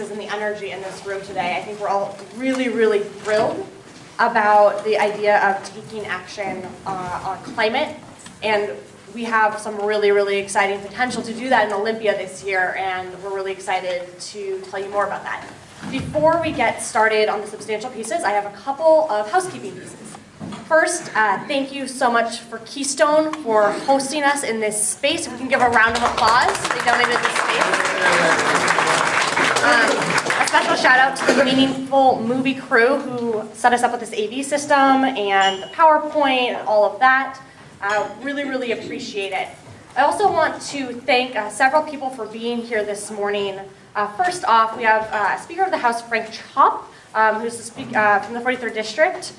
and the energy in this room today. I think we're all really, really thrilled about the idea of taking action on climate, and we have some really, really exciting potential to do that in Olympia this year, and we're really excited to tell you more about that. Before we get started on the substantial pieces, I have a couple of housekeeping pieces. First, thank you so much for Keystone for hosting us in this space. If we can give a round of applause. They donated this space. A special shout out to the Meaningful Movie crew who set us up with this AV system and the PowerPoint and all of that. Really, really appreciate it. I also want to thank several people for being here this morning. First off, we have Speaker of the House Frank Chop, who's the speaker from the 43rd District.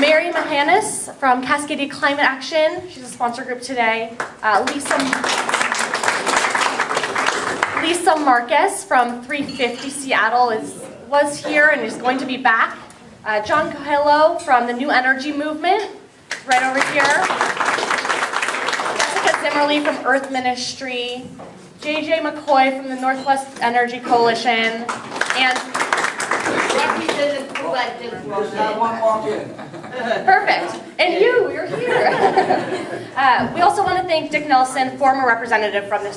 Mary Mahanis from Cascadia Climate Action. She's a sponsor group today. Lisa Marcus from 350 Seattle was here and is going to be back. John Coelho from the New Energy Movement, right over here. Jessica Zimmerly from Earth Ministry. JJ McCoy from the Northwest Energy Coalition. And perfect. And you're here. We also want to thank Dick Nelson, former representative from this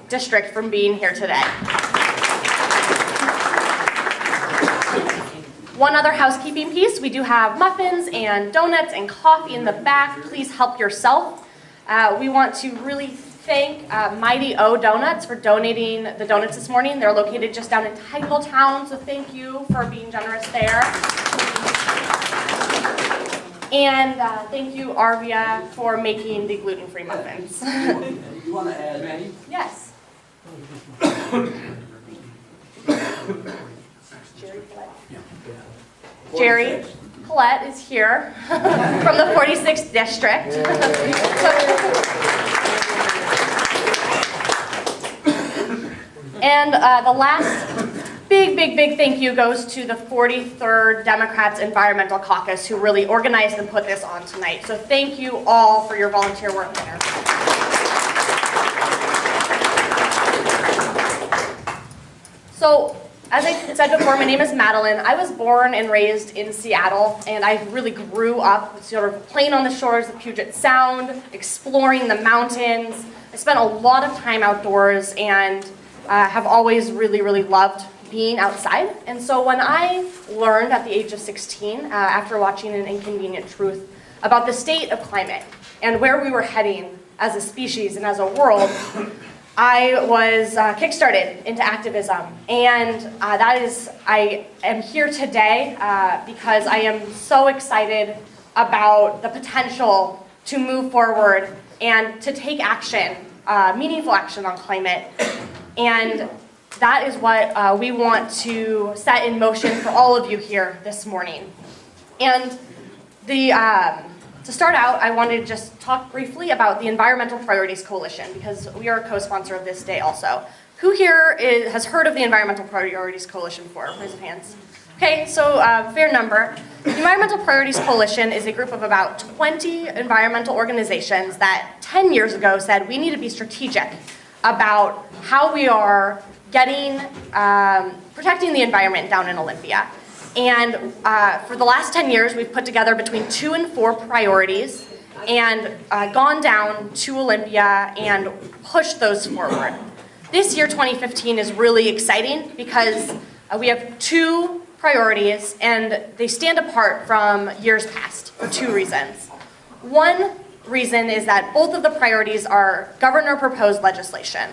district, for being here today. One other housekeeping piece, we do have muffins and donuts and coffee in the back. Please help yourself. We want to really thank Mighty O Donuts for donating the donuts this morning. They're located just down in Titletown, so thank you for being generous there. And thank you, Arvia, for making the gluten-free muffins. You want to add, Manny? Yes. Jerry Collette is here from the 46th District. And the last big thank you goes to the 43rd Democrats Environmental Caucus, who really organized and put this on tonight. So thank you all for your volunteer work there. So, as I said before, my name is Madeline. I was born and raised in Seattle, and I really grew up sort of playing on the shores of Puget Sound, exploring the mountains. I spent a lot of time outdoors and have always really, really loved being outside. And so when I learned at the age of 16, after watching An Inconvenient Truth, about the state of climate and where we were heading as a species and as a world, I was kickstarted into activism. And I am here today because I am so excited about the potential to move forward and to take action, meaningful action on climate. And that is what we want to set in motion for all of you here this morning. And to start out, I wanted to just talk briefly about the Environmental Priorities Coalition, because we are a co-sponsor of this day also. Who here has heard of the Environmental Priorities Coalition before? Raise your hands. Okay, so fair number. The Environmental Priorities Coalition is a group of about 20 environmental organizations that 10 years ago said we need to be strategic about how we are protecting the environment down in Olympia. And for the last 10 years, we've put together between 2 and 4 priorities and gone down to Olympia and pushed those forward. This year, 2015, is really exciting because we have 2 priorities and they stand apart from years past for 2 reasons. One reason is that both of the priorities are governor-proposed legislation,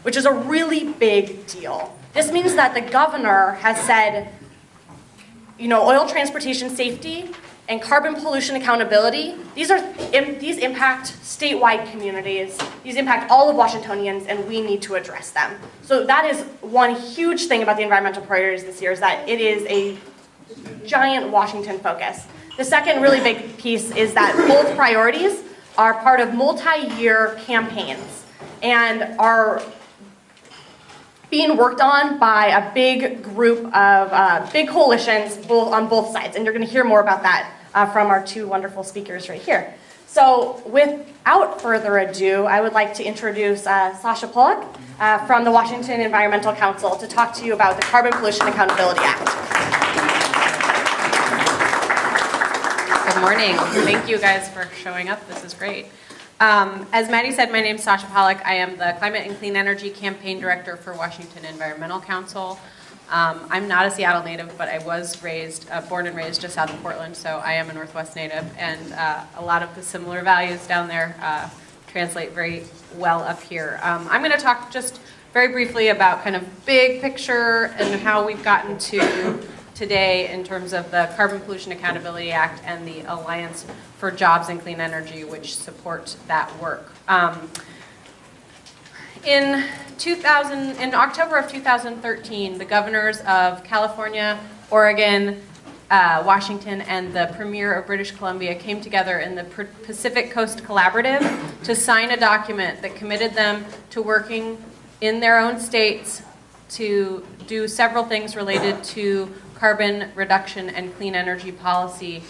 which is a really big deal. This means that the governor has said, oil transportation safety and carbon pollution accountability, these impact statewide communities, these impact all of Washingtonians, and we need to address them. So that is one huge thing about the environmental priorities this year, is that it is a giant Washington focus. The second really big piece is that both priorities are part of multi-year campaigns and are being worked on by a big group of big coalitions on both sides. And you're going to hear more about that from our 2 wonderful speakers right here. So without further ado, I would like to introduce Sasha Pollock from the Washington Environmental Council to talk to you about the Carbon Pollution Accountability Act. Good morning. Thank you guys for showing up. This is great. As Maddie said, my name is Sasha Pollock. I am the Climate and Clean Energy Campaign Director for Washington Environmental Council. I'm not a Seattle native, but I was born and raised just south of Portland, so I am a Northwest native, and a lot of the similar values down there translate very well up here. I'm going to talk just very briefly about kind of big picture and how we've gotten to today in terms of the Carbon Pollution Accountability Act and the Alliance for Jobs and Clean Energy, which support that work. In October of 2013, the governors of California, Oregon, Washington, and the Premier of British Columbia came together in the Pacific Coast Collaborative to sign a document that committed them to working in their own states to do several things related to carbon reduction and clean energy policy.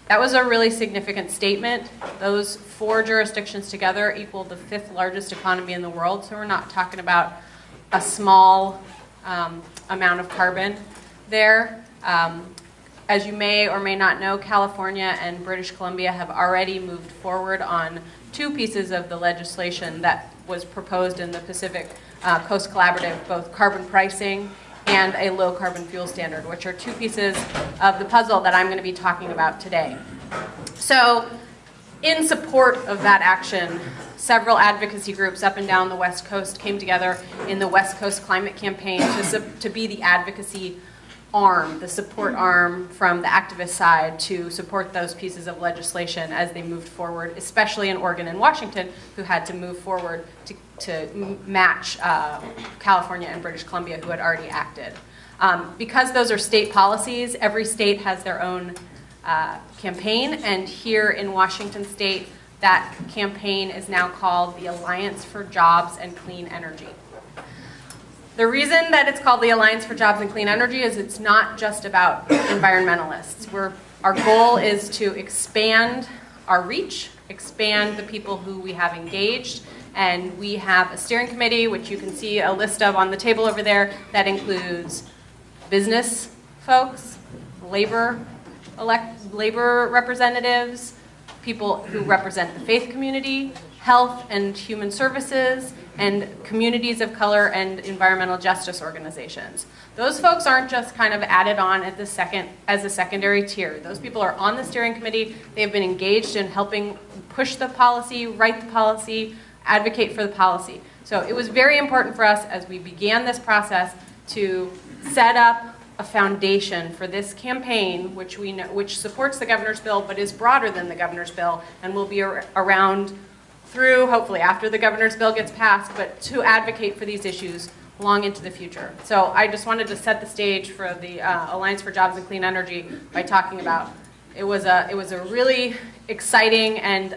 That was a really significant statement. Those 4 jurisdictions together equal the 5th largest economy in the world, so we're not talking about a small amount of carbon there. As you may or may not know, California and British Columbia have already moved forward on 2 pieces of the legislation that was proposed in the Pacific Coast Collaborative, both carbon pricing and a low carbon fuel standard, which are 2 pieces of the puzzle that I'm going to be talking about today. So, in support of that action, several advocacy groups up and down the West Coast came together in the West Coast Climate Campaign to be the advocacy arm, the support arm from the activist side to support those pieces of legislation as they moved forward, especially in Oregon and Washington, who had to move forward to match California and British Columbia, who had already acted. Because those are state policies, every state has their own campaign, and here in Washington State, that campaign is now called the Alliance for Jobs and Clean Energy. The reason that it's called the Alliance for Jobs and Clean Energy is it's not just about environmentalists. Our goal is to expand our reach, expand the people who we have engaged, and we have a steering committee, which you can see a list of on the table over there, that includes business folks, labor representatives, people who represent the faith community, health and human services, and communities of color and environmental justice organizations. Those folks aren't just kind of added on as a secondary tier. Those people are on the steering committee. They have been engaged in helping push the policy, write the policy, advocate for the policy. So it was very important for us as we began this process to set up a foundation for this campaign, which supports the governor's bill but is broader than the governor's bill and will be around through, hopefully after the governor's bill gets passed, but to advocate for these issues long into the future. So I just wanted to set the stage for the Alliance for Jobs and Clean Energy by talking about it was a really exciting and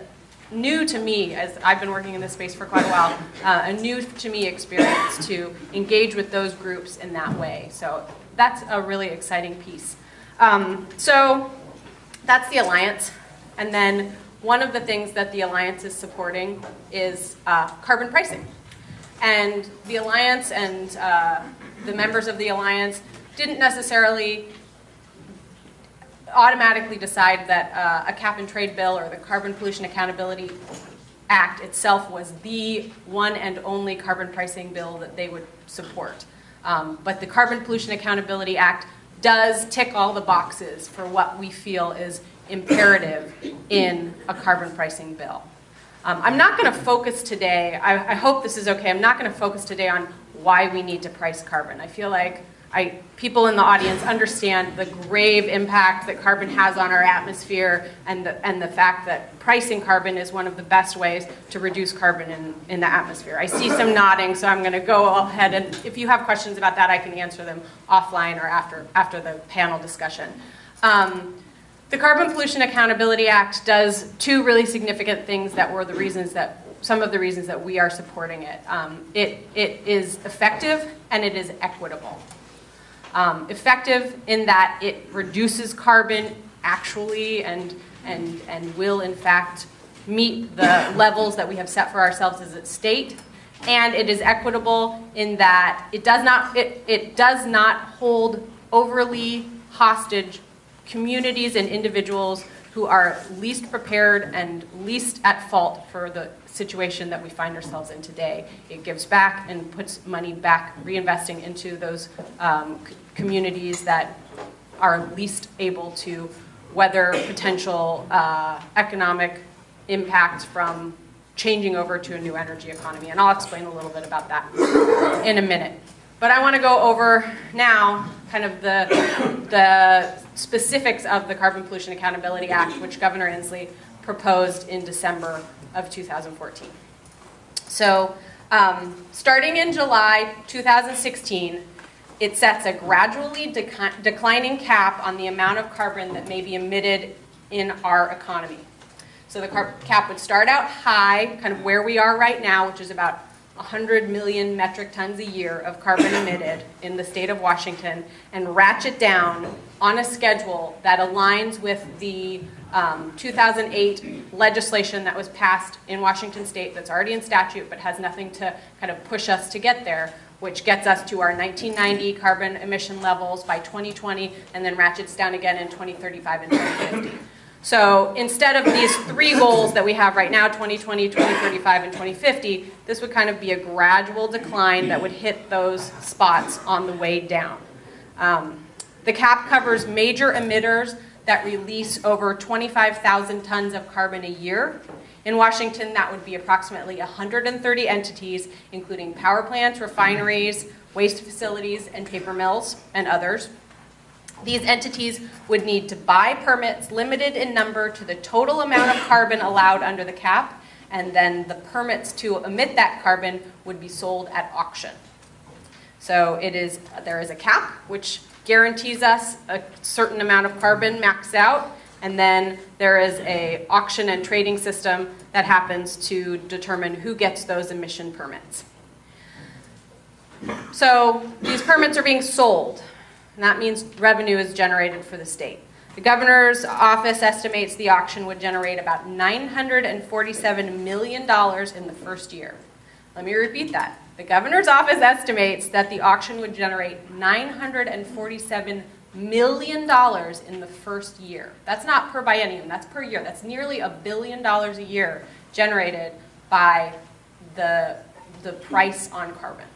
new to me, as I've been working in this space for quite a while, a new to me experience to engage with those groups in that way. So that's a really exciting piece. So that's the Alliance. And then one of the things that the Alliance is supporting is carbon pricing. And the Alliance and the members of the Alliance didn't necessarily automatically decide that a cap and trade bill or the Carbon Pollution Accountability Act itself was the one and only carbon pricing bill that they would support. But the Carbon Pollution Accountability Act does tick all the boxes for what we feel is imperative in a carbon pricing bill. I'm not going to focus today, I hope this is okay, I'm not going to focus today on why we need to price carbon. I feel like people in the audience understand the grave impact that carbon has on our atmosphere and the fact that pricing carbon is one of the best ways to reduce carbon in the atmosphere. I see some nodding, so I'm going to go ahead, and if you have questions about that, I can answer them offline or after the panel discussion. The Carbon Pollution Accountability Act does 2 really significant things that were some of the reasons that we are supporting it. It is effective and it is equitable. Effective in that it reduces carbon actually and and will in fact meet the levels that we have set for ourselves as a state. And it is equitable in that it does not hold overly hostage communities and individuals who are least prepared and least at fault for the situation that we find ourselves in today. It gives back and puts money back, reinvesting into those communities that are least able to weather potential economic impact from changing over to a new energy economy. And I'll explain a little bit about that in a minute. But I want to go over now kind of the specifics of the Carbon Pollution Accountability Act, which Governor Inslee proposed in December of 2014. So starting in July 2016, it sets a gradually declining cap on the amount of carbon that may be emitted in our economy. So the cap would start out high, kind of where we are right now, which is about 100 million metric tons a year of carbon emitted in the state of Washington, and ratchet down on a schedule that aligns with the 2008 legislation that was passed in Washington state that's already in statute but has nothing to kind of push us to get there, which gets us to our 1990 carbon emission levels by 2020 and then ratchets down again in 2035 and 2050. So instead of these three goals that we have right now, 2020, 2035, and 2050, this would kind of be a gradual decline that would hit those spots on the way down. The cap covers major emitters that release over 25,000 tons of carbon a year. In Washington, that would be approximately 130 entities, including power plants, refineries, waste facilities, and paper mills, and others. These entities would need to buy permits limited in number to the total amount of carbon allowed under the cap, and then the permits to emit that carbon would be sold at auction. So there is a cap, which guarantees us a certain amount of carbon maxed out, and then there is an auction and trading system that happens to determine who gets those emission permits. So these permits are being sold. And that means revenue is generated for the state. The governor's office estimates the auction would generate about $947 million in the first year. Let me repeat that. The governor's office estimates that the auction would generate $947 million in the first year. That's not per biennium, that's per year. That's nearly $1 billion a year generated by the price on carbon.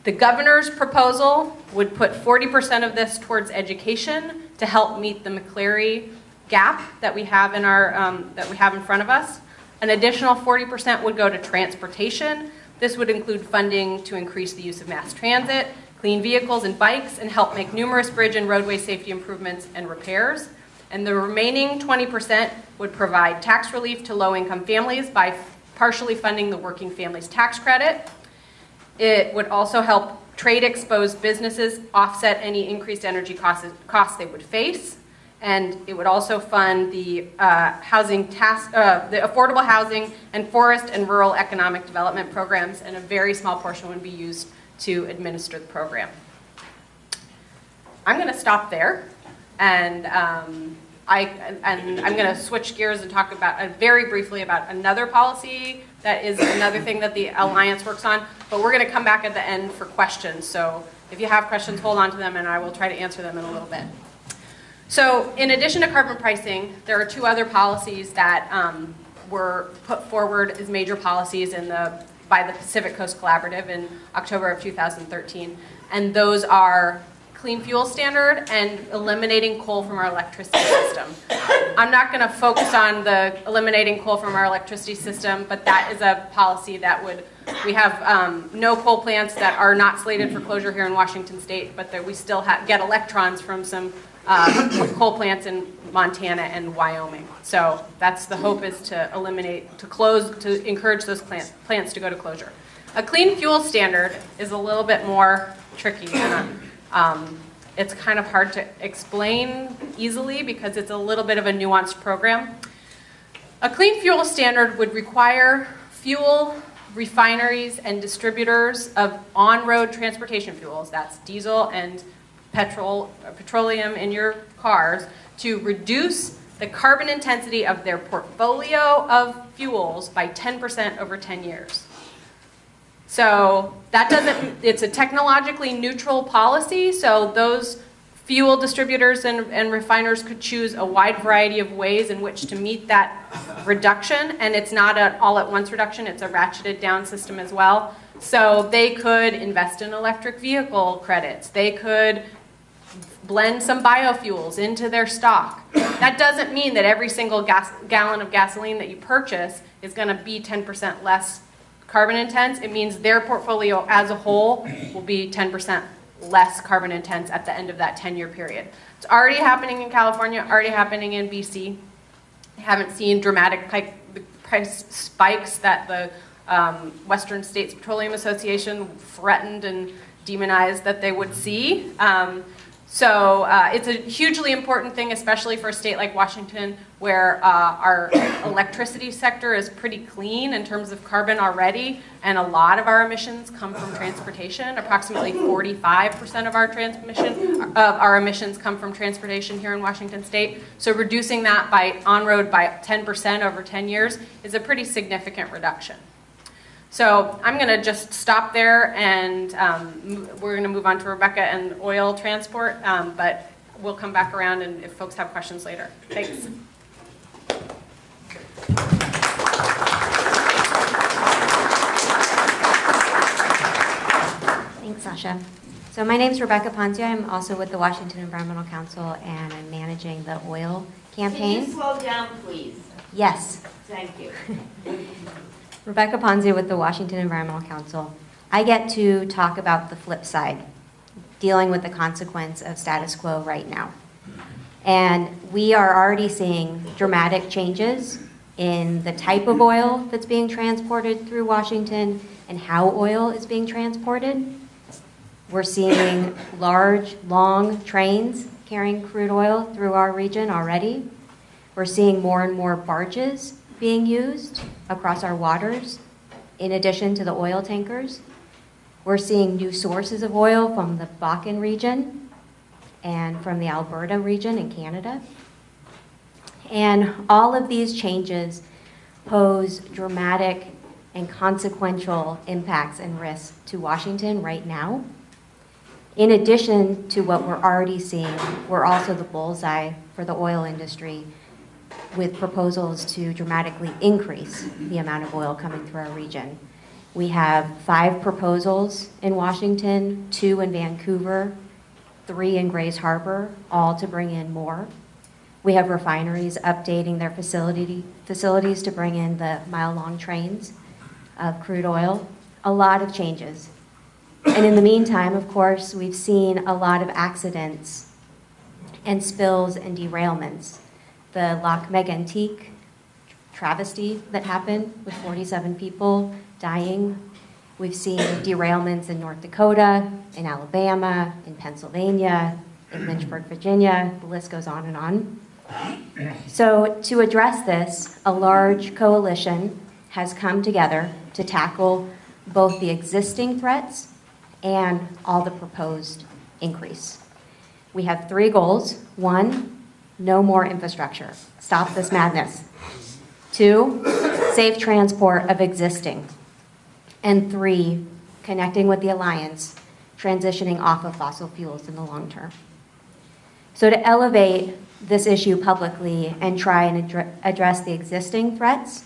The governor's proposal would put 40% of this towards education to help meet the McCleary gap that we have in front of us. An additional 40% would go to transportation. This would include funding to increase the use of mass transit, clean vehicles and bikes, and help make numerous bridge and roadway safety improvements and repairs. And the remaining 20% would provide tax relief to low-income families by partially funding the Working Families Tax Credit. It would also help trade-exposed businesses offset any increased energy costs they would face. And it would also fund the the affordable housing and forest and rural economic development programs, and a very small portion would be used to administer the program. I'm going to stop there, and I'm going to switch gears and talk about very briefly about another policy that is another thing that the Alliance works on, but we're going to come back at the end for questions. So if you have questions, hold on to them, and I will try to answer them in a little bit. So in addition to carbon pricing, there are two other policies that were put forward as major policies by the Pacific Coast Collaborative in October of 2013, and those are Clean Fuel Standard and eliminating coal from our electricity system. I'm not going to focus on the eliminating coal from our electricity system, but that is a policy that we have no coal plants that are not slated for closure here in Washington State, but that we still get electrons from some coal plants in Montana and Wyoming. So that's the hope, is to encourage those plants to go to closure. A Clean Fuel Standard is a little bit more tricky. It's kind of hard to explain easily because it's a little bit of a nuanced program. A Clean Fuel Standard would require fuel refineries and distributors of on-road transportation fuels, that's diesel and petroleum in your cars, to reduce the carbon intensity of their portfolio of fuels by 10% over 10 years. So that doesn't, it's a technologically neutral policy, so those fuel distributors and refiners could choose a wide variety of ways in which to meet that reduction, and it's not an all-at-once reduction, it's a ratcheted down system as well. So they could invest in electric vehicle credits, they could blend some biofuels into their stock. That doesn't mean that every single gallon of gasoline that you purchase is going to be 10% less carbon intense. It means their portfolio as a whole will be 10% less carbon intense at the end of that 10-year period. It's already happening in California, already happening in BC. I haven't seen dramatic price spikes that the Western States Petroleum Association threatened and demonized that they would see. So it's a hugely important thing, especially for a state like Washington, where our electricity sector is pretty clean in terms of carbon already, and a lot of our emissions come from transportation. Approximately 45% of our emissions come from transportation here in Washington State. So reducing that on-road by 10% over 10 years is a pretty significant reduction. So I'm going to just stop there, and we're going to move on to Rebecca and oil transport, but we'll come back around and if folks have questions later. Thanks. Thanks, Sasha. So my name is Rebecca Ponzio. I'm also with the Washington Environmental Council, and I'm managing the oil campaign. Can you slow down, please? Yes. Thank you. Rebecca Ponzio with the Washington Environmental Council. I get to talk about the flip side, dealing with the consequence of status quo right now. And we are already seeing dramatic changes in the type of oil that's being transported through Washington and how oil is being transported. We're seeing large, long trains carrying crude oil through our region already. We're seeing more and more barges being used across our waters, in addition to the oil tankers. We're seeing new sources of oil from the Bakken region and from the Alberta region in Canada. And all of these changes pose dramatic and consequential impacts and risks to Washington right now. In addition to what we're already seeing, we're also the bullseye for the oil industry, with proposals to dramatically increase the amount of oil coming through our region. We have 5 proposals in Washington, 2 in Vancouver, 3 in Grays Harbor, all to bring in more. We have refineries updating their facilities to bring in the mile-long trains of crude oil. A lot of changes. And in the meantime, of course, we've seen a lot of accidents and spills and derailments. The Lac Mégantic travesty that happened with 47 people dying. We've seen derailments in North Dakota, in Alabama, in Pennsylvania, in Lynchburg, Virginia. The list goes on and on. So to address this, a large coalition has come together to tackle both the existing threats and all the proposed increase. We have 3 goals. 1, no more infrastructure. Stop this madness. 2, safe transport of existing. And 3, connecting with the Alliance, transitioning off of fossil fuels in the long term. So to elevate this issue publicly and try and address the existing threats,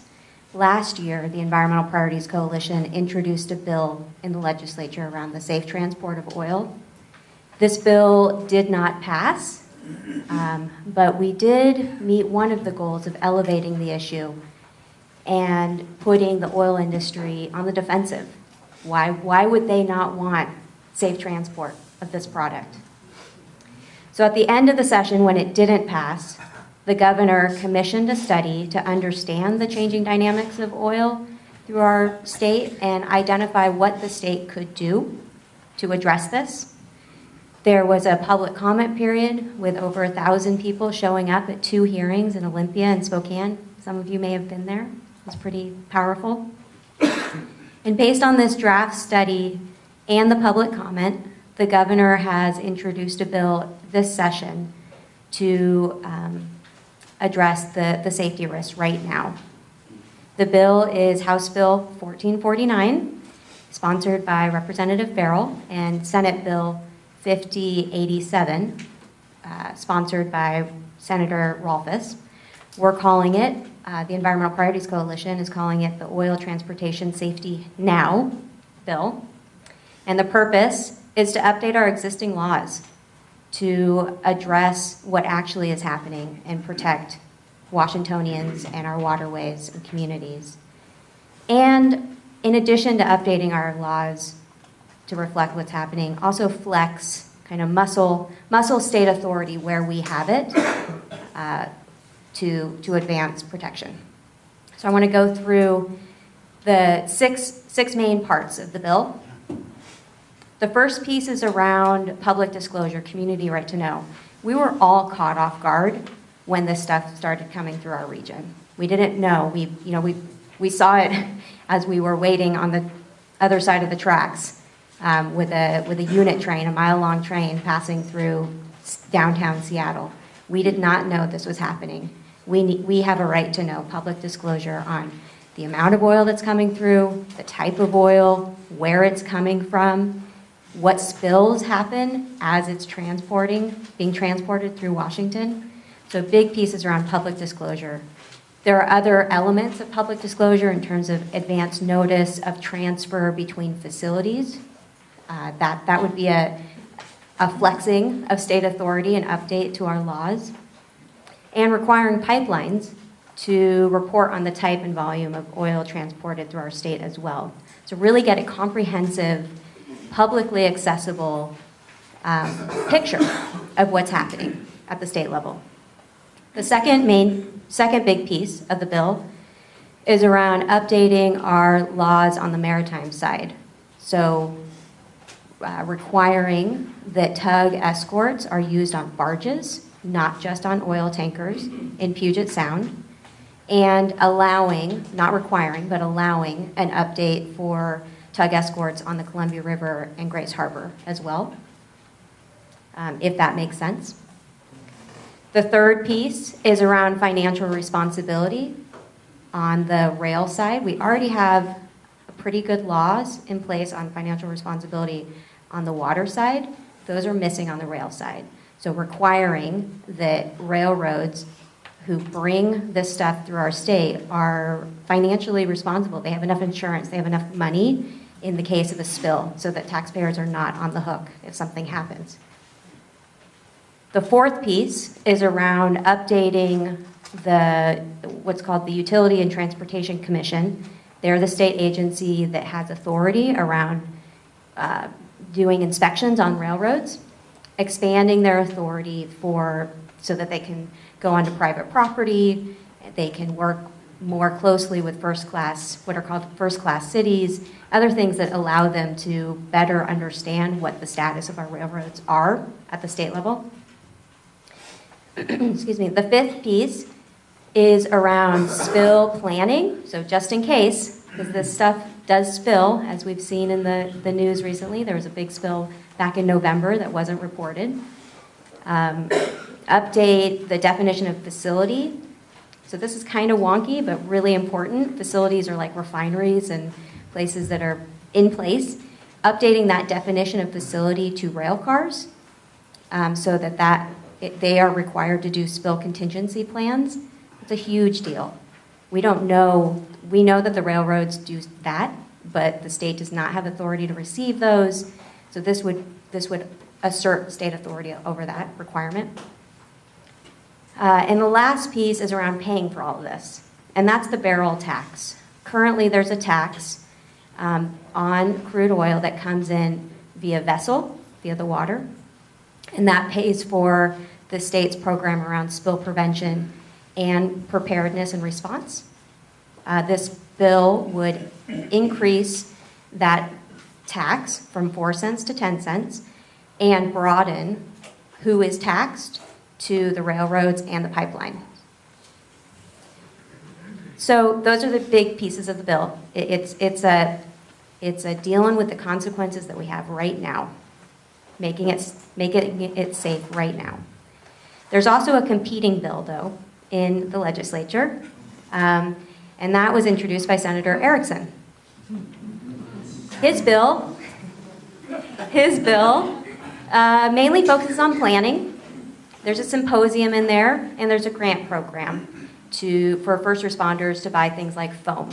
last year the Environmental Priorities Coalition introduced a bill in the legislature around the safe transport of oil. This bill did not pass. But we did meet one of the goals of elevating the issue and putting the oil industry on the defensive. Why would they not want safe transport of this product? So at the end of the session, when it didn't pass, the governor commissioned a study to understand the changing dynamics of oil through our state and identify what the state could do to address this. There was a public comment period with over 1,000 people showing up at 2 hearings in Olympia and Spokane. Some of you may have been there. It was pretty powerful. And based on this draft study and the public comment, the governor has introduced a bill this session to address the safety risks right now. The bill is House Bill 1449, sponsored by Representative Farrell, and Senate Bill 5087, sponsored by Senator Rolfes. We're calling it, the Environmental Priorities Coalition is calling it the Oil Transportation Safety Now bill. And the purpose is to update our existing laws to address what actually is happening and protect Washingtonians and our waterways and communities. And in addition to updating our laws to reflect what's happening, also flex kind of muscle state authority where we have it to advance protection. So I want to go through the six main parts of the bill. The first piece is around public disclosure, community right to know. We were all caught off guard when this stuff started coming through our region. We didn't know. We saw it as we were waiting on the other side of the tracks with a unit train, a mile-long train passing through downtown Seattle. We did not know this was happening. We have a right to know public disclosure on the amount of oil that's coming through, the type of oil, where it's coming from, what spills happen as it's being transported through Washington. So big pieces around public disclosure. There are other elements of public disclosure in terms of advance notice of transfer between facilities. That would be a flexing of state authority and update to our laws. And requiring pipelines to report on the type and volume of oil transported through our state as well. So really get a comprehensive, publicly accessible picture of what's happening at the state level. The second big piece of the bill is around updating our laws on the maritime side. So requiring that tug escorts are used on barges, not just on oil tankers in Puget Sound, and allowing, not requiring, but allowing an update for tug escorts on the Columbia River and Grace Harbor as well, if that makes sense. The third piece is around financial responsibility on the rail side. We already have pretty good laws in place on financial responsibility on the water side. Those are missing on the rail side. So requiring that railroads who bring this stuff through our state are financially responsible. They have enough insurance, they have enough money in the case of a spill so that taxpayers are not on the hook if something happens. The fourth piece is around updating what's called the Utility and Transportation Commission. They're the state agency that has authority around doing inspections on railroads, expanding their authority so that they can go onto private property, they can work more closely with what are called first-class cities, other things that allow them to better understand what the status of our railroads are at the state level. Excuse me. The fifth piece is around spill planning. So just in case, because this stuff does spill, as we've seen in the news recently, there was a big spill back in November that wasn't reported. Update the definition of facility. So this is kind of wonky, but really important. Facilities are like refineries and places that are in place. Updating that definition of facility to rail cars so that they are required to do spill contingency plans. It's a huge deal. We know that the railroads do that, but the state does not have authority to receive those. So this would assert state authority over that requirement. And the last piece is around paying for all of this, and that's the barrel tax. Currently, there's a tax on crude oil that comes in via vessel, via the water, and that pays for the state's program around spill prevention and preparedness and response. This bill would increase that tax from 4 cents to 10 cents and broaden who is taxed to the railroads and the pipeline. So those are the big pieces of the bill. It's a dealing with the consequences that we have right now, making it safe right now. There's also a competing bill, though, in the legislature, and that was introduced by Senator Erickson. His bill mainly focuses on planning. There's a symposium in there, and there's a grant program for first responders to buy things like foam.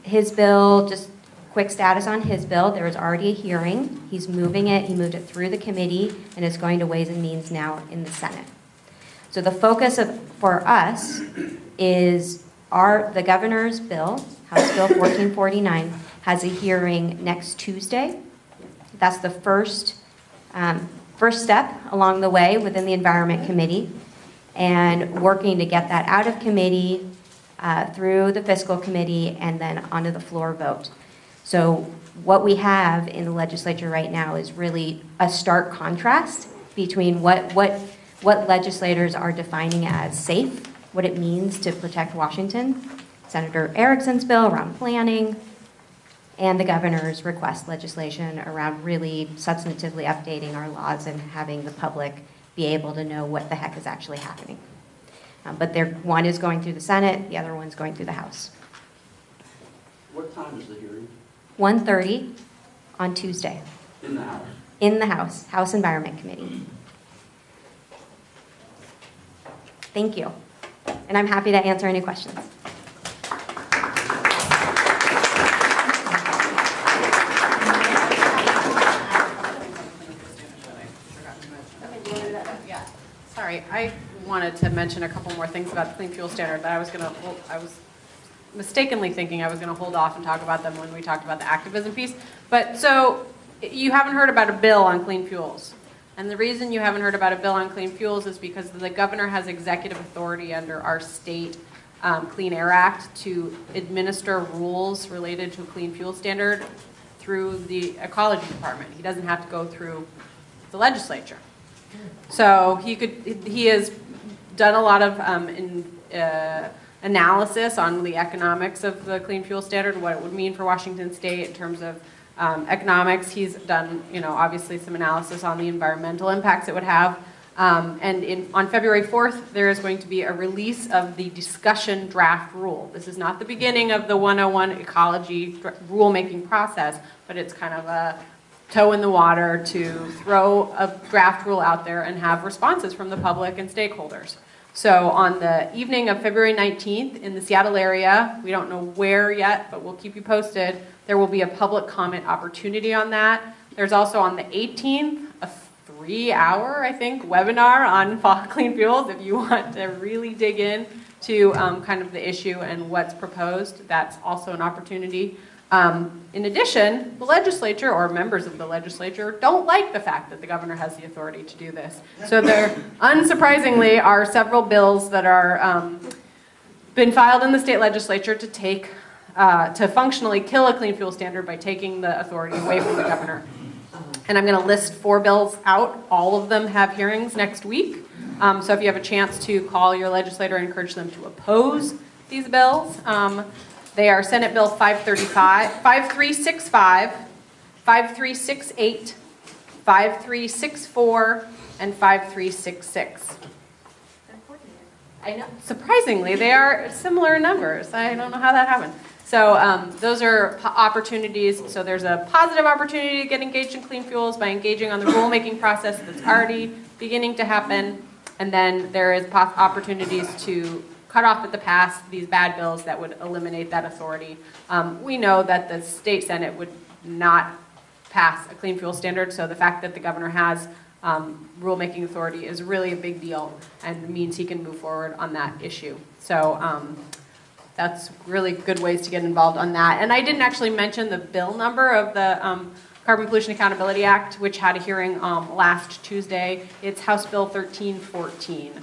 His bill, just quick status on his bill, there was already a hearing. He's moving it. He moved it through the committee, and it's going to Ways and Means now in the Senate. So the focus for us is the governor's bill, House Bill 1449, has a hearing next Tuesday. That's the first step along the way within the Environment Committee, and working to get that out of committee, through the Fiscal Committee, and then onto the floor vote. So what we have in the legislature right now is really a stark contrast between what legislators are defining as safe, what it means to protect Washington, Senator Erickson's bill around planning, and the governor's request legislation around really substantively updating our laws and having the public be able to know what the heck is actually happening. But one is going through the Senate, the other one's going through the House. What time is the hearing? 1:30 on Tuesday. In the House? In the House Environment Committee. Thank you. And I'm happy to answer any questions. Sorry, I wanted to mention a couple more things about the Clean Fuel Standard, but I was mistakenly thinking I was going to hold off and talk about them when we talked about the activism piece. But so you haven't heard about a bill on clean fuels. And the reason you haven't heard about a bill on clean fuels is because the governor has executive authority under our state Clean Air Act to administer rules related to a clean fuel standard through the ecology department. He doesn't have to go through the legislature. So he has done a lot of analysis on the economics of the clean fuel standard, what it would mean for Washington State in terms of economics. He's done, obviously some analysis on the environmental impacts it would have. And on February 4th, there is going to be a release of the discussion draft rule. This is not the beginning of the 101 ecology rulemaking process, but it's kind of a toe in the water to throw a draft rule out there and have responses from the public and stakeholders. So on the evening of February 19th in the Seattle area, we don't know where yet, but we'll keep you posted, there will be a public comment opportunity on that. There's also on the 18th, a 3-hour, I think, webinar on clean fuels. If you want to really dig in to kind of the issue and what's proposed, that's also an opportunity. In addition, the legislature or members of the legislature don't like the fact that the governor has the authority to do this. So there, unsurprisingly, are several bills that are been filed in the state legislature to functionally kill a clean fuel standard by taking the authority away from the governor. And I'm going to list 4 bills out. All of them have hearings next week. So if you have a chance to call your legislator and encourage them to oppose these bills, they are Senate Bill 5365, 5368, 5364, and 5366. I know. Surprisingly, they are similar numbers. I don't know how that happened. So those are opportunities. So there's a positive opportunity to get engaged in clean fuels by engaging on the rulemaking process that's already beginning to happen. And then there is opportunities to cut off at the pass these bad bills that would eliminate that authority. We know that the state Senate would not pass a clean fuel standard, so the fact that the governor has rulemaking authority is really a big deal and means he can move forward on that issue. So that's really good ways to get involved on that. And I didn't actually mention the bill number of the Carbon Pollution Accountability Act, which had a hearing last Tuesday. It's House Bill 1314.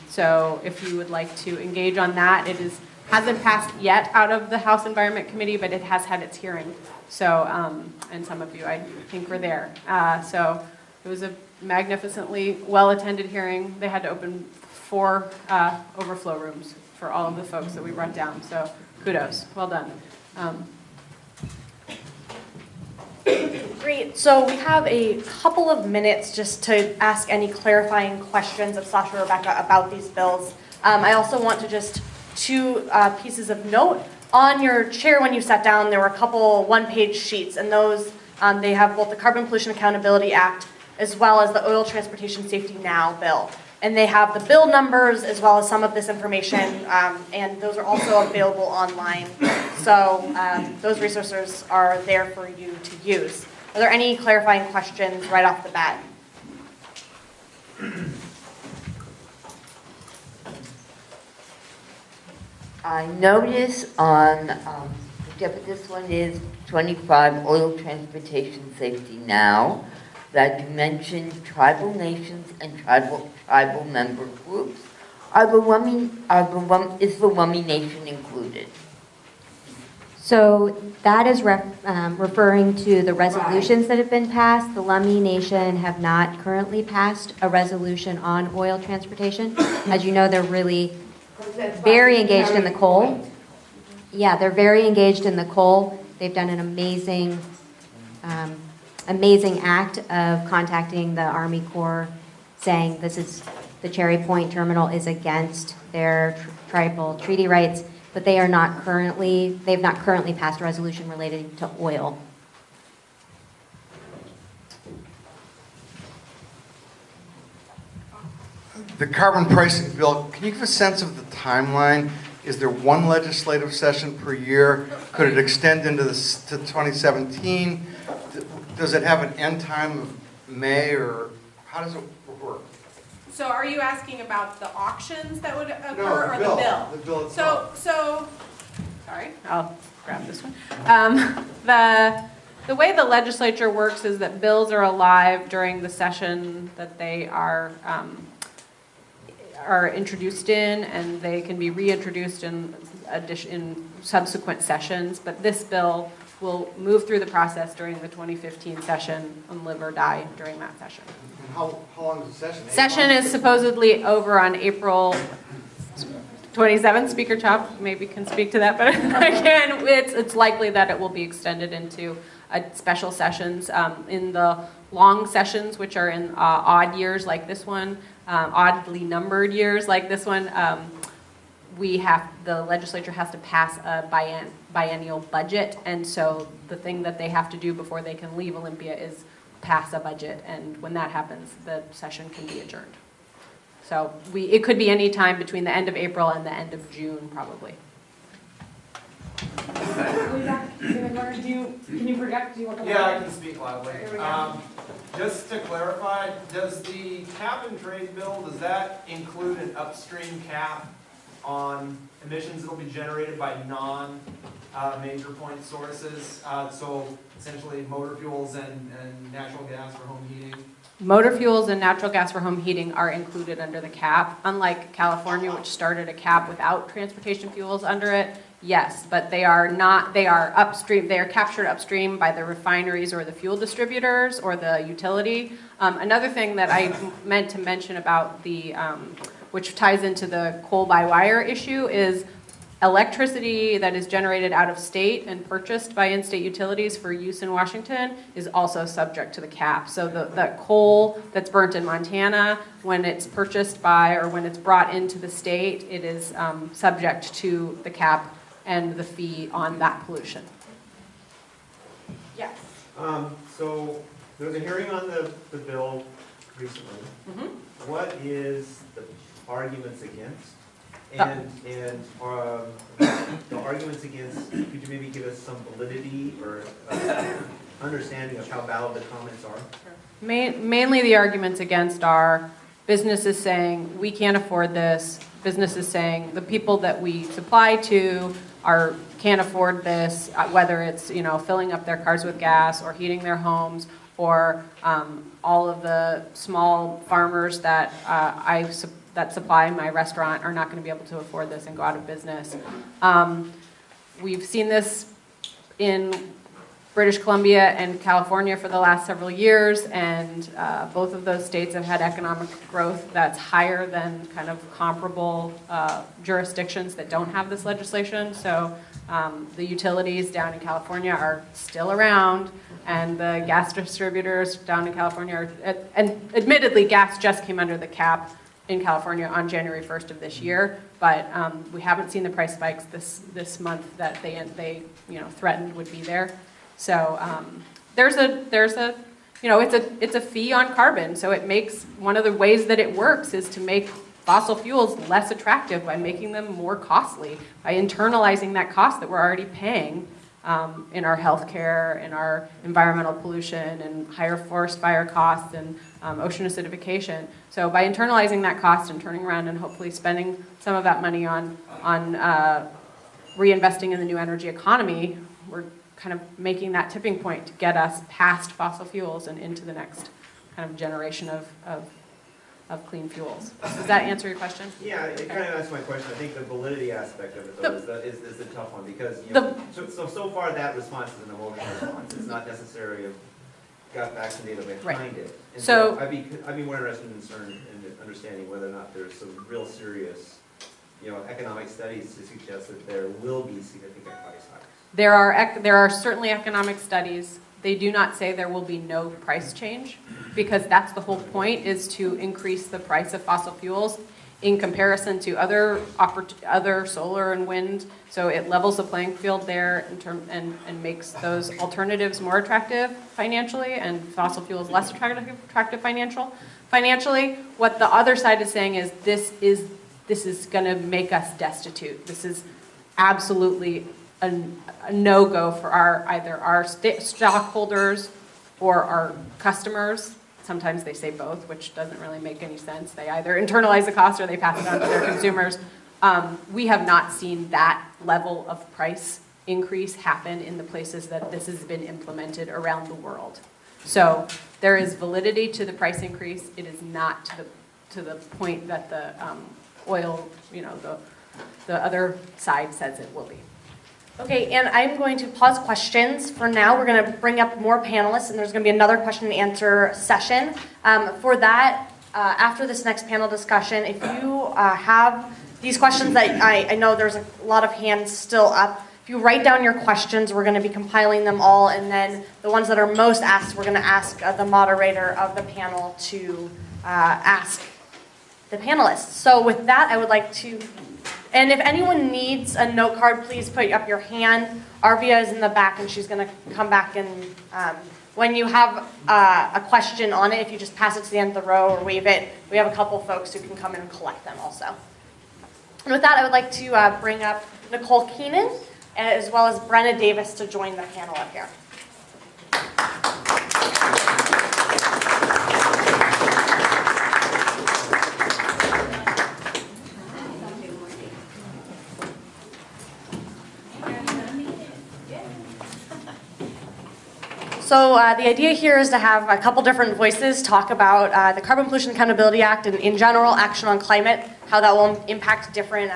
So if you would like to engage on that, hasn't passed yet out of the House Environment Committee, but it has had its hearing. So, and some of you, I think, were there. So it was a magnificently well-attended hearing. They had to open 4 overflow rooms for all of the folks that we brought down. So kudos, well done. Great. So we have a couple of minutes just to ask any clarifying questions of Sasha or Rebecca about these bills. I also want to just two pieces of note. On your chair when you sat down, there were a couple one-page sheets, and those, they have both the Carbon Pollution Accountability Act as well as the Oil Transportation Safety Now bill. And they have the bill numbers as well as some of this information, and those are also available online. So those resources are there for you to use. Are there any clarifying questions right off the bat? I notice on, whichever this one is, 25, Oil Transportation Safety Now, that you mentioned tribal nations and tribal member groups. Is the Lummi Nation included? So that is referring to the resolutions that have been passed. The Lummi Nation have not currently passed a resolution on oil transportation. As you know, they're really very engaged in the coal. Yeah, they're very engaged in the coal. They've done an amazing act of contacting the Army Corps, saying this is the Cherry Point terminal is against their tribal treaty rights, but they've not currently passed a resolution related to oil. The carbon pricing bill, can you give a sense of the timeline? Is there one legislative session per year? Could it extend into to 2017? Does it have an end time of May, or how does it work? So are you asking about the auctions that would occur, No, or the bill? The bill itself. Sorry, I'll grab this one. The way the legislature works is that bills are alive during the session that they are introduced in, and they can be reintroduced in subsequent sessions. But this bill will move through the process during the 2015 session and live or die during that session. And how long is the session? Session is supposedly over on April 27th. Speaker Chop maybe can speak to that better than I can. It's likely that it will be extended into special sessions. In the long sessions, which are in odd years like this one, oddly numbered years like this one, the legislature has to pass a biennial budget, and so the thing that they have to do before they can leave Olympia is pass a budget, and when that happens, the session can be adjourned. So it could be any time between the end of April and the end of June, probably. Can you project? Do you want to Yeah, I can speak loudly. Just to clarify, does the cap and trade bill, does that include an upstream cap on emissions that will be generated by non-major point sources? So essentially motor fuels and natural gas for home heating? Motor fuels and natural gas for home heating are included under the cap. Unlike California, which started a cap without transportation fuels under it, yes, but they are upstream, they are captured upstream by the refineries or the fuel distributors or the utility. Another thing that I meant to mention about which ties into the coal by wire issue, is electricity that is generated out of state and purchased by in-state utilities for use in Washington is also subject to the cap. So the coal that's burnt in Montana, when it's purchased by or when it's brought into the state, it is subject to the cap and the fee on that pollution. Yes. So there was a hearing on the bill recently. Mm-hmm. What is the arguments against? And the arguments against, could you maybe give us some validity or understanding of how valid the comments are? Mainly the arguments against are businesses saying, we can't afford this. Businesses saying, the people that we supply to can't afford this, whether it's filling up their cars with gas or heating their homes, or all of the small farmers that that supply my restaurant are not going to be able to afford this and go out of business. We've seen this in British Columbia and California for the last several years, and both of those states have had economic growth that's higher than kind of comparable jurisdictions that don't have this legislation. So the utilities down in California are still around, and the gas distributors down in California are, and admittedly, gas just came under the cap in California on January 1st of this year, but we haven't seen the price spikes this month that they threatened would be there. So there's a it's a fee on carbon. So it makes, one of the ways that it works is to make fossil fuels less attractive by making them more costly, by internalizing that cost that we're already paying in our healthcare, in our environmental pollution, and higher forest fire costs, and ocean acidification. So by internalizing that cost and turning around and hopefully spending some of that money on reinvesting in the new energy economy, we're kind of making that tipping point to get us past fossil fuels and into the next kind of generation of clean fuels. Does that answer your question? Yeah, it kind of answers my question. I think the validity aspect of it, though, is the tough one, because so far that response is an emotional response. It's not necessarily got facts and data behind it. And so I'd be more interested in understanding whether or not there's some real serious, economic studies to suggest that there will be significant price hikes. There are certainly economic studies. They do not say there will be no price change, because that's the whole point, is to increase the price of fossil fuels in comparison to other solar and wind. So it levels the playing field there and makes those alternatives more attractive financially, and fossil fuels less attractive financially. What the other side is saying is this is going to make us destitute. This is absolutely a no-go for either our stockholders or our customers. Sometimes they say both, which doesn't really make any sense. They either internalize the cost or they pass it on to their consumers. We have not seen that level of price increase happen in the places that this has been implemented around the world. So there is validity to the price increase. It is not to the point that the oil, the other side says it will be. Okay, and I'm going to pause questions for now. We're going to bring up more panelists, and there's going to be another question and answer session. For that, after this next panel discussion, if you have these questions that I know there's a lot of hands still up, if you write down your questions, we're going to be compiling them all, and then the ones that are most asked, we're going to ask the moderator of the panel to ask the panelists. So with that, I would like to... And if anyone needs a note card, please put up your hand. Arvia is in the back, and she's going to come back, and when you have a question on it, if you just pass it to the end of the row or wave it, we have a couple folks who can come in and collect them also. And with that, I would like to bring up Nicole Keenan, as well as Brenna Davis, to join the panel up here. So the idea here is to have a couple different voices talk about the Carbon Pollution Accountability Act and in general action on climate, how that will impact different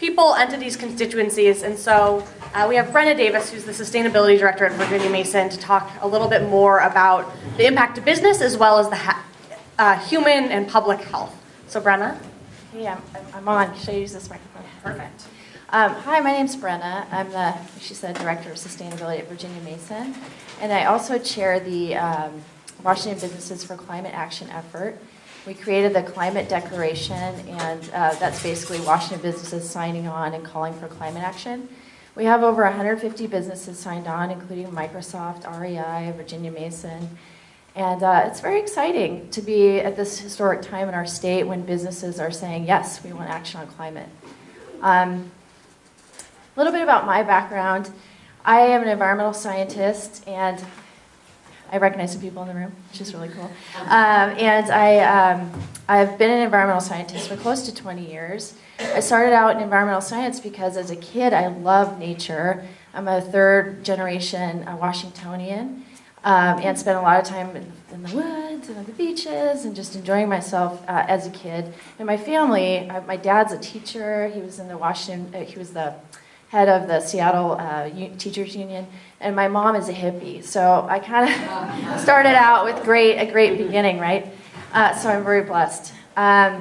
people, entities, constituencies. And so we have Brenna Davis, who's the Sustainability Director at Virginia Mason, to talk a little bit more about the impact to business as well as the human and public health. So Brenna? Yeah, I'm on. Should I use this microphone? Perfect. Hi, my name's Brenna. I'm the, she said, Director of Sustainability at Virginia Mason. And I also chair the Washington Businesses for Climate Action effort. We created the Climate Declaration, and that's basically Washington businesses signing on and calling for climate action. We have over 150 businesses signed on, including Microsoft, REI, Virginia Mason. And it's very exciting to be at this historic time in our state when businesses are saying, yes, we want action on climate. A little bit about my background. I am an environmental scientist, and I recognize some people in the room, which is really cool. I've been an environmental scientist for close to 20 years. I started out in environmental science because as a kid, I loved nature. I'm a third generation Washingtonian, and spent a lot of time in the woods and on the beaches and just enjoying myself as a kid. And my family, my dad's a teacher. He was in the head of the Seattle Teachers Union, and my mom is a hippie, so I kind of started out with a great beginning, right? So I'm very blessed. I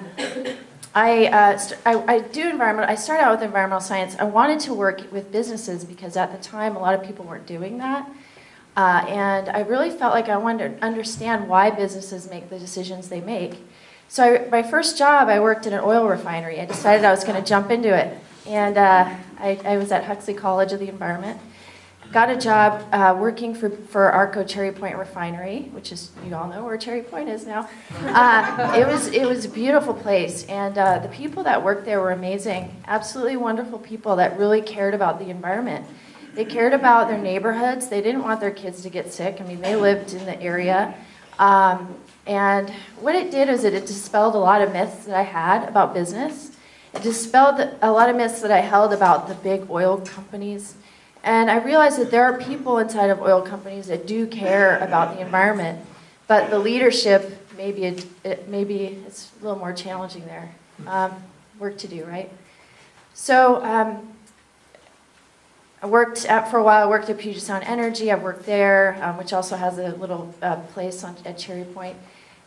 started out with environmental science. I wanted to work with businesses because at the time a lot of people weren't doing that. And I really felt like I wanted to understand why businesses make the decisions they make. So my first job, I worked in an oil refinery. I decided I was going to jump into it. And I was at Huxley College of the Environment. Got a job working for Arco Cherry Point Refinery, which is, you all know where Cherry Point is now. It was a beautiful place, and the people that worked there were amazing. Absolutely wonderful people that really cared about the environment. They cared about their neighborhoods. They didn't want their kids to get sick. I mean, they lived in the area. And what it did is it dispelled a lot of myths that I had about business. It dispelled a lot of myths that I held about the big oil companies. And I realized that there are people inside of oil companies that do care about the environment, but the leadership, maybe it's a little more challenging there. Work to do, right? So for a while, I worked at Puget Sound Energy. I've worked there, which also has a little place at Cherry Point.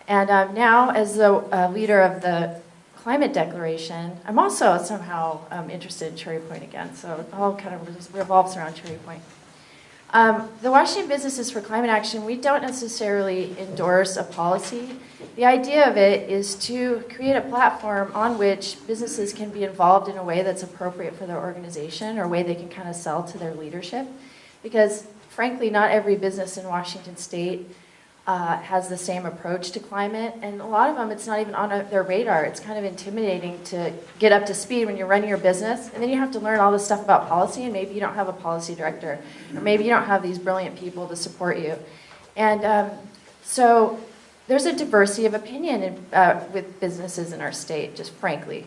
And now, as the leader of the Climate Declaration, I'm also somehow interested in Cherry Point again, so it all kind of revolves around Cherry Point. The Washington Businesses for Climate Action, we don't necessarily endorse a policy. The idea of it is to create a platform on which businesses can be involved in a way that's appropriate for their organization, or a way they can kind of sell to their leadership. Because frankly, not every business in Washington state has the same approach to climate, and a lot of them, it's not even on their radar. It's kind of intimidating to get up to speed when you're running your business, and then you have to learn all this stuff about policy, and maybe you don't have a policy director, or maybe you don't have these brilliant people to support you. And so there's a diversity of opinion with businesses in our state, just frankly.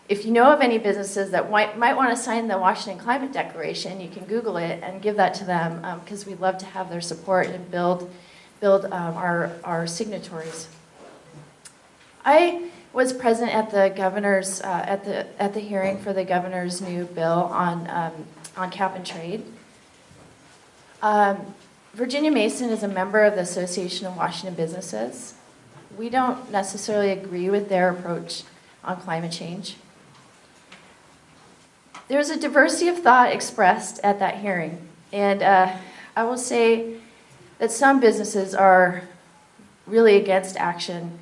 If you know of any businesses that might want to sign the Washington Climate Declaration, you can Google it and give that to them, because we'd love to have their support and build our signatories. I was present at the governor's at the hearing for the governor's new bill on cap and trade. Virginia Mason is a member of the Association of Washington Businesses. We don't necessarily agree with their approach on climate change. There's a diversity of thought expressed at that hearing, and I will say that some businesses are really against action.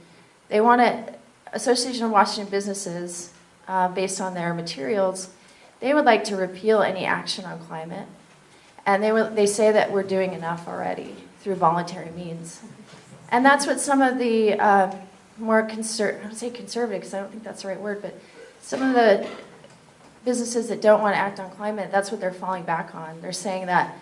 They want to, Association of Washington Businesses, based on their materials, they would like to repeal any action on climate. And they say that we're doing enough already through voluntary means. And that's what some of the more I don't say conservative because I don't think that's the right word, but some of the businesses that don't want to act on climate, that's what they're falling back on. They're saying that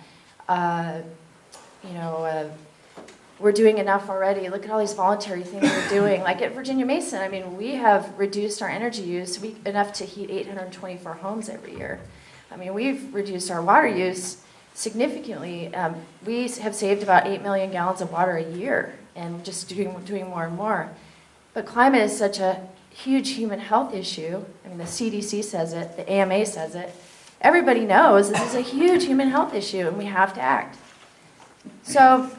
we're doing enough already. Look at all these voluntary things we're doing. Like at Virginia Mason, I mean, we have reduced our energy use enough to heat 824 homes every year. I mean, we've reduced our water use significantly. We have saved about 8 million gallons of water a year, and just doing more and more. But climate is such a huge human health issue. I mean, the CDC says it, the AMA says it. Everybody knows this is a huge human health issue, and we have to act. So,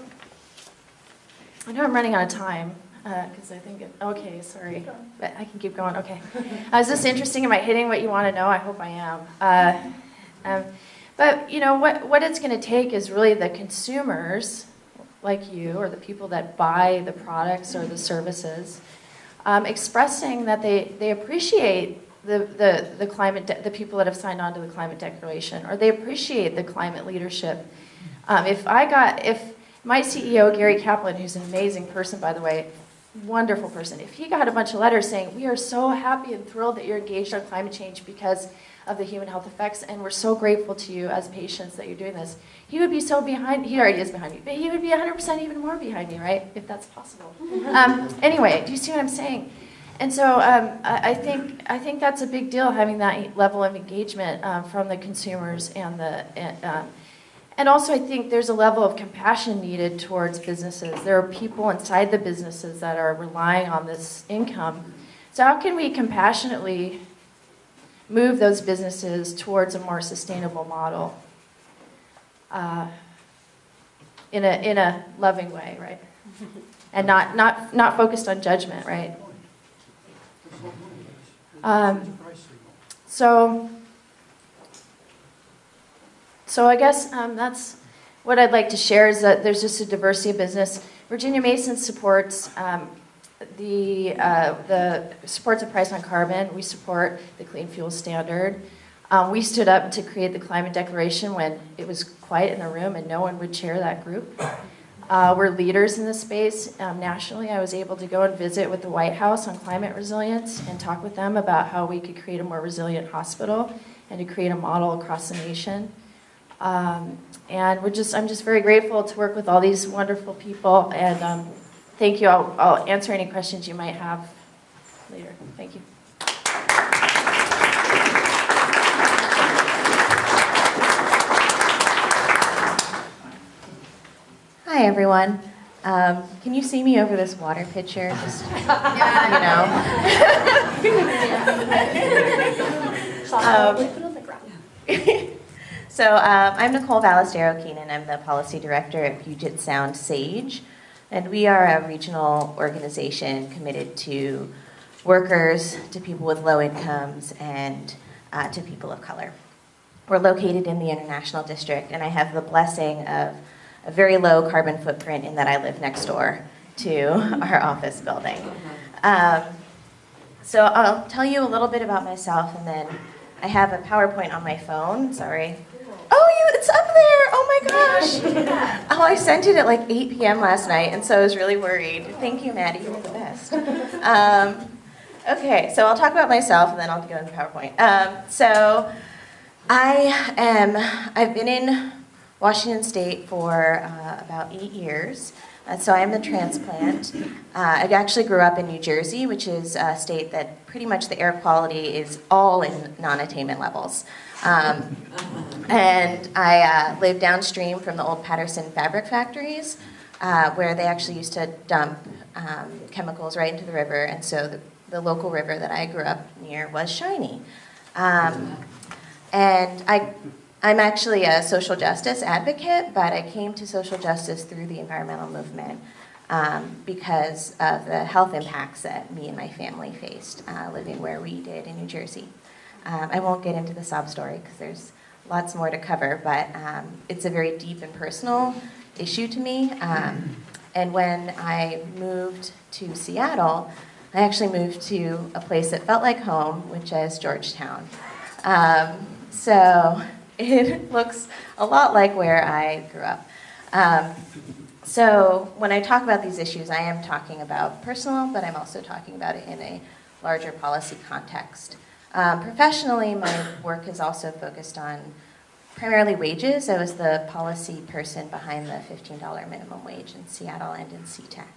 I know I'm running out of time, because I think, okay, sorry, but I can keep going, okay. Is this interesting? Am I hitting what you want to know? I hope I am. But, what it's going to take is really the consumers, like you, or the people that buy the products or the services, expressing that they appreciate the climate, the people that have signed on to the Climate Declaration, or they appreciate the climate leadership. If my CEO, Gary Kaplan, who's an amazing person, by the way, wonderful person, if he got a bunch of letters saying, we are so happy and thrilled that you're engaged on climate change because of the human health effects, and we're so grateful to you as patients that you're doing this, he would be so behind, he already is behind me, but he would be 100% even more behind me, right? If that's possible. Anyway, do you see what I'm saying? And so I think that's a big deal, having that level of engagement from the consumers and also I think there's a level of compassion needed towards businesses. There are people inside the businesses that are relying on this income. So how can we compassionately move those businesses towards a more sustainable model in a loving way, right? And not focused on judgment, right? So I guess that's what I'd like to share is that there's just a diversity of business. Virginia Mason supports supports a price on carbon. We support the Clean Fuel Standard. We stood up to create the climate declaration when it was quiet in the room and no one would chair that group. We're leaders in this space. Nationally, I was able to go and visit with the White House on climate resilience and talk with them about how we could create a more resilient hospital and to create a model across the nation. And I'm just very grateful to work with all these wonderful people. And thank you. I'll answer any questions you might have later. Thank you. Hi, everyone. Can you see me over this water pitcher? Just, So I'm Nicole Ballestero-Keenan. I'm the policy director at Puget Sound SAGE, and we are a regional organization committed to workers, to people with low incomes, and to people of color. We're located in the International District, and I have the blessing of a very low carbon footprint in that I live next door to our office building. So I'll tell you a little bit about myself, and then I have a PowerPoint on my phone. Sorry. Oh, it's up there! Oh my gosh! Oh, I sent it at like 8 p.m. last night, and so I was really worried. Thank you, Maddie. You're the best. Okay, so I'll talk about myself, and then I'll go into PowerPoint. So I've been in Washington State for about 8 years. So I am a transplant. I actually grew up in New Jersey, which is a state that pretty much the air quality is all in non-attainment levels. And I lived downstream from the old Patterson fabric factories, where they actually used to dump chemicals right into the river. And so the local river that I grew up near was shiny. And I'm actually a social justice advocate, but I came to social justice through the environmental movement because of the health impacts that me and my family faced living where we did in New Jersey. I won't get into the sob story because there's lots more to cover, but it's a very deep and personal issue to me. And when I moved to Seattle, I actually moved to a place that felt like home, which is Georgetown. So it looks a lot like where I grew up. So when I talk about these issues, I am talking about personal, but I'm also talking about it in a larger policy context. Professionally, my work is also focused on primarily wages. I was the policy person behind the $15 minimum wage in Seattle and in SeaTac.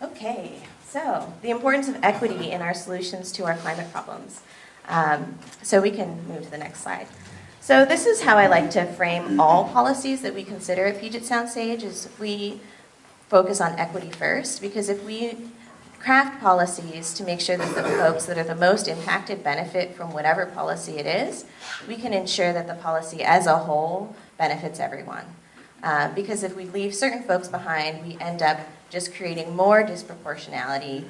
Okay, so the importance of equity in our solutions to our climate problems. So we can move to the next slide. So this is how I like to frame all policies that we consider at Puget Sound SAGE, is we focus on equity first, because if we craft policies to make sure that the folks that are the most impacted benefit from whatever policy it is, we can ensure that the policy as a whole benefits everyone. Because if we leave certain folks behind, we end up just creating more disproportionality,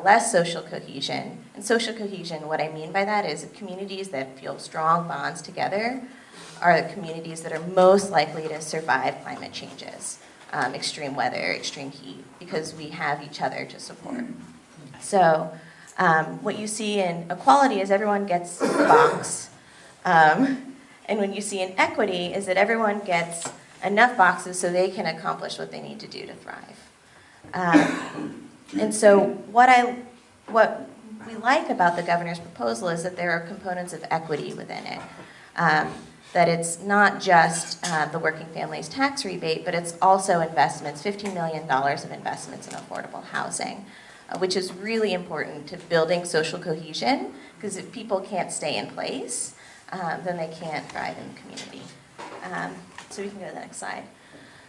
less social cohesion. And social cohesion, what I mean by that is communities that feel strong bonds together are the communities that are most likely to survive climate changes, extreme weather, extreme heat, because we have each other to support. So what you see in equality is everyone gets a box. And when you see in equity is that everyone gets enough boxes so they can accomplish what they need to do to thrive. And so what we like about the governor's proposal is that there are components of equity within it. That it's not just the working families tax rebate, but it's also investments, $15 million of investments in affordable housing, which is really important to building social cohesion, because if people can't stay in place, then they can't thrive in the community. So we can go to the next slide.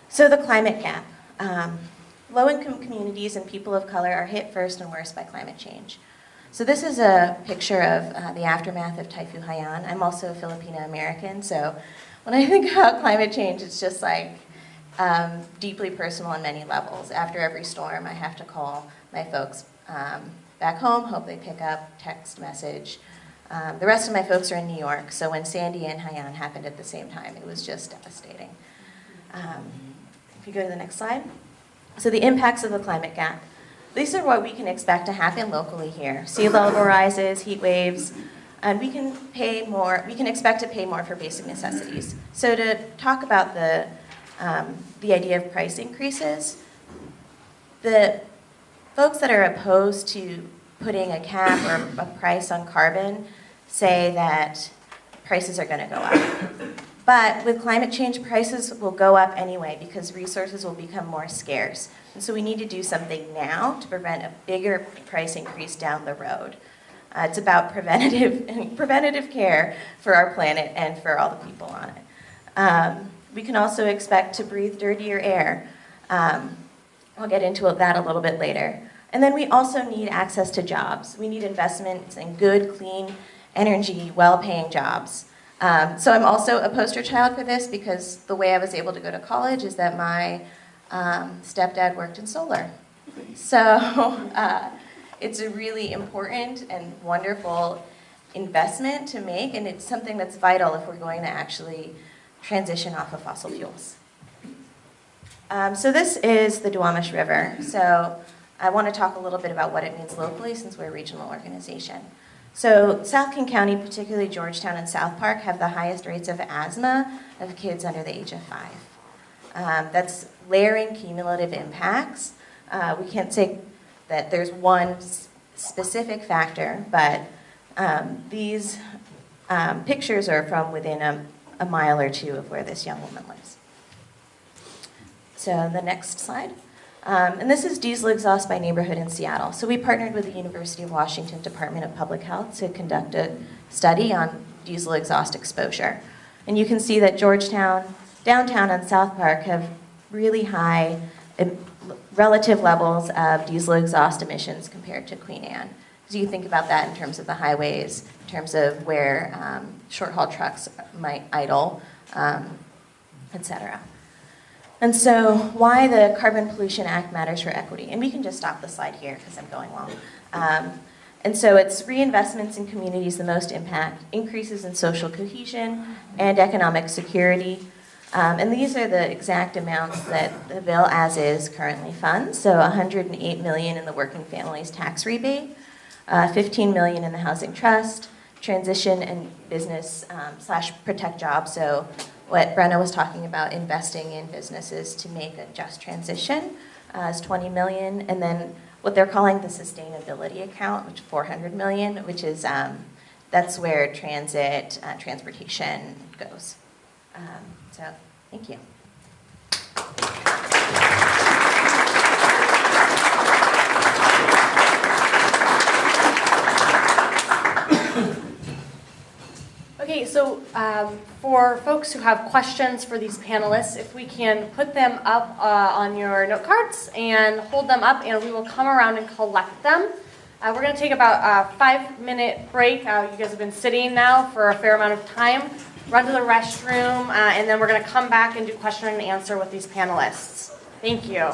So the climate gap. Low-income communities and people of color are hit first and worst by climate change. So this is a picture of the aftermath of Typhoon Haiyan. I'm also a Filipino American, so when I think about climate change, it's just like deeply personal on many levels. After every storm, I have to call my folks back home, hope they pick up, text message. The rest of my folks are in New York, so when Sandy and Haiyan happened at the same time, it was just devastating. If you go to the next slide. So the impacts of the climate gap. These are what we can expect to happen locally here. Sea level rises, heat waves, and we can expect to pay more for basic necessities. So to talk about the idea of price increases, the folks that are opposed to putting a cap or a price on carbon say that prices are going to go up. But with climate change, prices will go up anyway because resources will become more scarce. And so we need to do something now to prevent a bigger price increase down the road. It's about preventative care for our planet and for all the people on it. We can also expect to breathe dirtier air. I'll get into that a little bit later. And then we also need access to jobs. We need investments in good, clean energy, well-paying jobs. So I'm also a poster child for this because the way I was able to go to college is that my stepdad worked in solar. So it's a really important and wonderful investment to make, and it's something that's vital if we're going to actually transition off of fossil fuels. So this is the Duwamish River. So I want to talk a little bit about what it means locally since we're a regional organization. So South King County, particularly Georgetown and South Park, have the highest rates of asthma of kids under the age of 5. That's layering cumulative impacts. We can't say that there's one specific factor, but these pictures are from within a mile or two of where this young woman lives. So the next slide. And this is diesel exhaust by neighborhood in Seattle. So we partnered with the University of Washington Department of Public Health to conduct a study on diesel exhaust exposure. And you can see that Georgetown, downtown, and South Park have really high relative levels of diesel exhaust emissions compared to Queen Anne. So you think about that in terms of the highways, in terms of where short-haul trucks might idle, et cetera. And so why the Carbon Pollution Act matters for equity. And we can just stop the slide here because I'm going long. And so it's reinvestments in communities the most impact, increases in social cohesion and economic security. And these are the exact amounts that the bill as is currently funds. So $108 million in the working families tax rebate, $15 million in the housing trust, transition and business / protect jobs. So what Brenna was talking about, investing in businesses to make a just transition is $20 million. And then what they're calling the sustainability account, which is $400 million, which is, that's where transportation goes. So, thank you. Okay, so for folks who have questions for these panelists, if we can put them up on your note cards and hold them up, and we will come around and collect them. We're going to take about a 5-minute break. You guys have been sitting now for a fair amount of time. Run to the restroom, and then we're going to come back and do question and answer with these panelists. Thank you.